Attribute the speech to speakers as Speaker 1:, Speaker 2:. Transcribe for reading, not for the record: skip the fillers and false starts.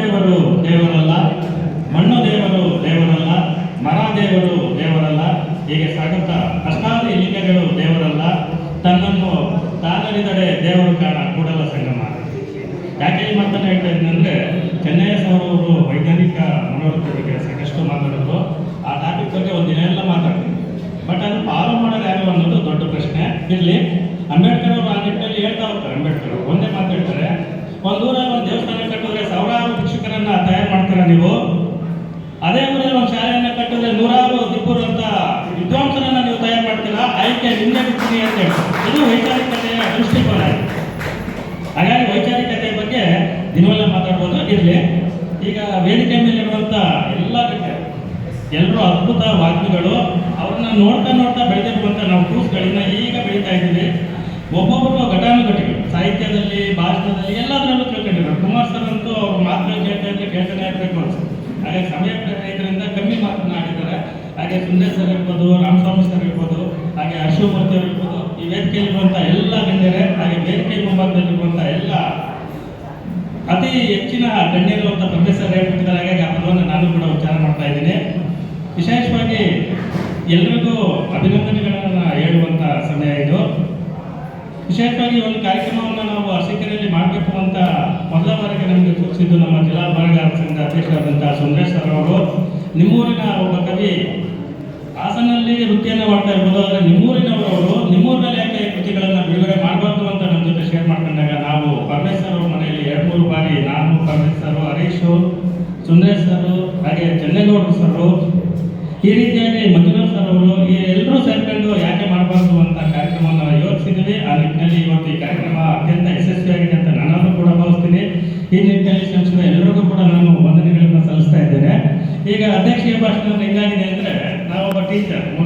Speaker 1: ದೇವರು ದೇವರಲ್ಲ, ಮಣ್ಣು ದೇವರು ದೇವರಲ್ಲ, ಮರ ದೇವರು ದೇವರಲ್ಲ, ಹೀಗೆ ಸಾಗುತ್ತಾ ಅಷ್ಟಾದಿ ಲಿಂಗಗಳು ದೇವರಲ್ಲ, ತನ್ನನ್ನು ತಾನರಿದಡೆ ದೇವರು ಕಾಣ ಕೂಡಲ ಸಂಗಮ. ಯಾಕೆ ಈ ಮಾತನ್ನು ಹೇಳ್ತಾ ಇದ್ದೀನಿ ಅಂದರೆ, ಚೆನ್ನಯ್ಯ ಸರ್ ಅವರು ವೈಜ್ಞಾನಿಕ ಮನೋವೃತ್ತಿ ಬಗ್ಗೆ ಸಾಕಷ್ಟು ಮಾತಾಡೋದು. ಆ ಟಾಪಿಕ್ ಬಗ್ಗೆ ಒಂದಿನ ಎಲ್ಲ ಮಾತಾಡ್ತೀನಿ. ಬಟ್ ಅದು ಫಾಲೋ ಮಾಡೋದು ಯಾರು ಅನ್ನೋದು ದೊಡ್ಡ ಪ್ರಶ್ನೆ. ಇರಲಿ, ಅಂಬೇಡ್ಕರ್ ಅವರು ಆ ನಿಟ್ಟಿನಲ್ಲಿ ಹೇಳ್ತಾ ಹೋಗ್ತಾರೆ. ಅಂಬೇಡ್ಕರ್ ಒಂದೇ ಮಾತಾಡ್ತಾರೆ, ಒಂದು ಊರಲ್ಲಿ ಒಂದು ದೇವಸ್ಥಾನ ಕಟ್ಟಿದ್ರೆ ಸಾವಿರಾರು ಶಿಕ್ಷಕರನ್ನ ತಯಾರು ಮಾಡ್ತೀರಾ ನೀವು, ಅದೇ ಊರಲ್ಲಿ ಒಂದು ಶಾಲೆಯನ್ನು ಕಟ್ಟಿದ್ರೆ ನೂರಾರು ದಿಬ್ಬರು ಅಂತ ವಿದ್ವಾಂಸರನ್ನ ನೀವು ತಯಾರು ಮಾಡ್ತೀರಾ, ಆಯ್ಕೆ ನಿಮ್ಗೆ ಬಿಡ್ತೀನಿ ಅಂತ ಹೇಳ್ತಾರೆ. ಇದು ವೈಚಾರಿಕತೆಯ ದೃಷ್ಟಿಕೋನ. ಹಾಗಾಗಿ ವೈಚಾರಿಕತೆಯ ಬಗ್ಗೆ ದಿನವೆಲ್ಲ ಮಾತಾಡ್ಬೋದು. ಇರಲಿ, ಈಗ ವೇದಿಕೆ ಮೇಲಿರುವಂಥ ಎಲ್ಲರೂ ಅದ್ಭುತ ವಾಗ್ಮಿಗಳು. ಅವ್ರನ್ನ ನೋಡ್ತಾ ನೋಡ್ತಾ ಬೆಳೆದಿರುವಂಥ ನಾವು ಕೂಸುಗಳಿಂದ ಈಗ ಬೆಳೀತಾ ಇದ್ದೀವಿ. ಒಬ್ಬೊಬ್ಬರು ಘಟಾನುಘಟಿಗಳು ಸಾಹಿತ್ಯದಲ್ಲಿ, ಭಾಷಣದಲ್ಲಿ ಎಲ್ಲದರಲ್ಲೂ ತಿಳ್ಕೊಂಡಿರೋರು. ಕುಮಾರ್ ಸರ್ ಅಂತೂ ಅವ್ರ ಮಾತುಗಳು ಕೇಳ್ತಾನೆ ಇರಬೇಕು ಅನ್ಸುತ್ತೆ. ಹಾಗೆ ಸಮಯ ಇದರಿಂದ ಕಮ್ಮಿ ಮಾತನಾಡಿದ್ದಾರೆ. ಹಾಗೆ ಸುಂದರ್ ಸರ್ ಇರ್ಬೋದು, ರಾಮಸ್ವಾಮಿ ಸರ್ ಇರ್ಬೋದು, ಹಾಗೆ ಅಶೋಮೂರ್ತಿ ಅವರು ಇರ್ಬೋದು, ಈ ವೇದಿಕೆಯಲ್ಲಿರುವಂಥ ಎಲ್ಲ ಗಣ್ಯರೇ, ಹಾಗೆ ವೇದಿಕೆ ಮುಂಭಾಗದಲ್ಲಿರುವಂಥ ಎಲ್ಲ ಅತಿ ಹೆಚ್ಚಿನ ಗಣ್ಯರಿರುವಂಥ ಪ್ರೊಫೆಸರ್ ಹೇಳ್ಬಿಟ್ಟಿದ್ದಾರೆ. ಹಾಗಾಗಿ ಆ ಪದವನ್ನು ನಾನು ಕೂಡ ಉಚ್ಚಾರ ಮಾಡ್ತಾ ಇದ್ದೀನಿ. ವಿಶೇಷವಾಗಿ ಎಲ್ರಿಗೂ ಅಭಿನಂದನೆಗಳನ್ನು ಹೇಳುವಂಥ ಸಮಯ ಇದು. ವಿಶೇಷವಾಗಿ ಒಂದು ಕಾರ್ಯಕ್ರಮವನ್ನು ನಾವು ಅರಸೀಕೆರೆಯಲ್ಲಿ ಮಾಡಬೇಕು ಅಂತ ಮೊದಲ ಬಾರಿಗೆ ನಮಗೆ ಸೂಚಿಸಿದ್ದು ನಮ್ಮ ಜಿಲ್ಲಾ ಬರಹಗಾರರ ಸಂಘದ ಅಧ್ಯಕ್ಷರಾದಂಥ ಸುಂದರೇಶ್ ಸರ್ ಅವರು. ನಿಮ್ಮೂರಿನ ಒಬ್ಬ ಕವಿ ಹಾಸನಲ್ಲಿ ವೃತ್ತಿಯನ್ನು ಮಾಡ್ತಾ ಇರ್ಬೋದು, ಆದರೆ ನಿಮ್ಮೂರಿನಲ್ಲಿ ಯಾಕೆ ಕೃತಿಗಳನ್ನು ಬಿಡುಗಡೆ ಮಾಡಬಾರ್ದು ಅಂತ ನಮ್ಮ ಜೊತೆ ಶೇರ್ ಮಾಡ್ಕೊಂಡಾಗ ನಾವು ಪರಮೇಶ್ವರ್ ಅವ್ರ ಮನೆಯಲ್ಲಿ 2-3 ಬಾರಿ ನಾನು, ಪರಮೇಶ್ವರ್, ಹರೀಶು, ಸುಂದರೇಶ್ ಸರ್, ಹಾಗೆ ಚೆನ್ನೇಗೌಡರು ಸರ್, ಈ ರೀತಿಯಾಗಿ ಮಂಜುನಾಥ್ ಸರ್ ಅವರು ಈ ಎಲ್ಲರೂ ಸೇರ್ಕೊಂಡು ಯಾಕೆ ಮಾಡಬಾರ್ದು ಅಂತ ಕಾರ್ಯಕ್ರಮವನ್ನು ಯೋಚಿಸಿದ್ದೀವಿ. ಆ ನಿಟ್ಟಿನಲ್ಲಿ ಇವತ್ತು ಈ ಕಾರ್ಯಕ್ರಮ ಅತ್ಯಂತ ಯಶಸ್ವಿಯಾಗಿದೆ ಅಂತ ನಾನಾದರೂ ಕೂಡ ಭಾವಿಸ್ತೀನಿ. ಈ ನಿಟ್ಟಿನಲ್ಲಿ ಶ್ರಮಿಸಿದ ಎಲ್ಲರಿಗೂ ಕೂಡ ನಾನು ವಂದನೆಗಳನ್ನು ಸಲ್ಲಿಸ್ತಾ ಇದ್ದೇನೆ. ಈಗ ಅಧ್ಯಕ್ಷೀಯ ಭಾಷಣ ಹೆಂಗಾಗಿದೆ ಅಂದರೆ, ನಾವೊಬ್ಬ ಟೀಚರ್ ಮೂಲ